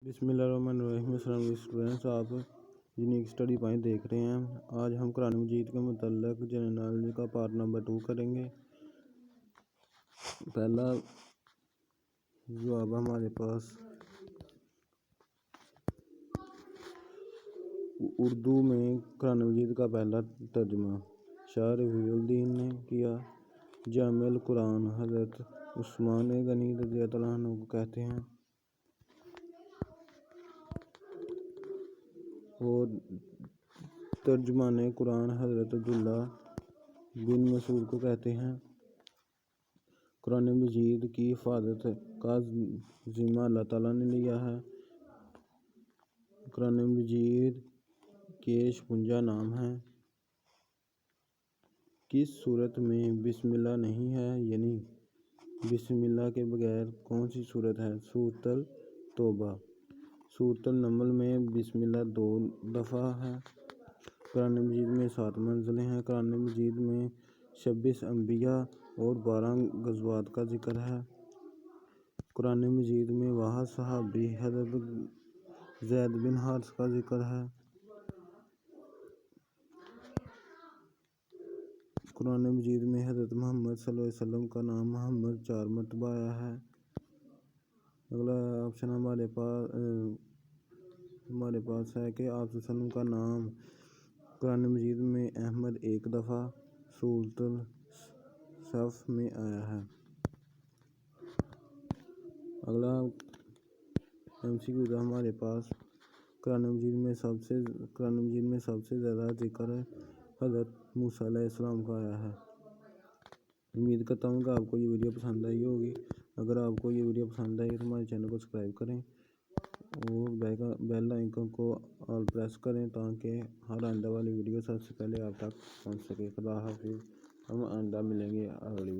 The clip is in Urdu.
بسم اللہ الرحمن الرحیم۔ السلام علیکم اسٹوڈنٹس، آپ یونیک اسٹڈی پوائنٹ دیکھ رہے ہیں۔ آج ہم قرآن مجید کے متعلق جنرل نالج کا پارٹ نمبر 2 کریں گے۔ پہلا جواب ہمارے پاس اردو میں قرآن مجید کا پہلا ترجمہ شاہ رفیع الدین نے کیا۔ جامع القرآن حضرت عثمان غنی رضی اللہ عنہ کو کہتے ہیں اور ترجمان قرآن حضرت عبداللہ بن مسعود کو کہتے ہیں۔ قرآن مجید کی حفاظت کا ذمہ اللہ تعالیٰ نے لیا ہے۔ قرآن مجید کے 56 نام ہیں۔ کس سورت میں بسم اللہ نہیں ہے، یعنی بسم اللہ کے بغیر کون سی سورت ہے؟ سورۃ التوبہ۔ سورۃ النمل میں بسم اللہ 2 دفعہ ہے۔ قرآن مجید میں 7 منزلیں ہیں۔ قرآن مجید میں 26 انبیاء اور 12 غزوات کا ذکر ہے۔ قرآن مجید میں واحد صحابی حضرت زید بن حارثہ کا ذکر ہے۔ قرآن مجید میں حضرت محمد صلی اللہ علیہ وسلم کا نام محمد 4 مرتبہ آیا ہے۔ اگلا آپشن ہمارے پاس ہے کہ آپ صلی اللہ علیہ وسلم کا نام قرآن مجید میں احمد 1 دفعہ سورۃ الصف میں آیا ہے۔ اگلا MCQ ہمارے پاس قرآن مجید میں سب سے زیادہ ذکر حضرت موسیٰ علیہ السلام کا آیا ہے۔ امید کرتا ہوں کہ آپ کو یہ ویڈیو پسند آئی ہوگی۔ اگر آپ کو یہ ویڈیو پسند آئی تو ہمارے چینل کو سبسکرائب کریں اور بیل آئیکن کو آل پریس کریں تاکہ ہر آئندہ والی ویڈیو سب سے پہلے آپ تک پہنچ سکے۔ خدا حافظ، ہم آئندہ ملیں گے اگلی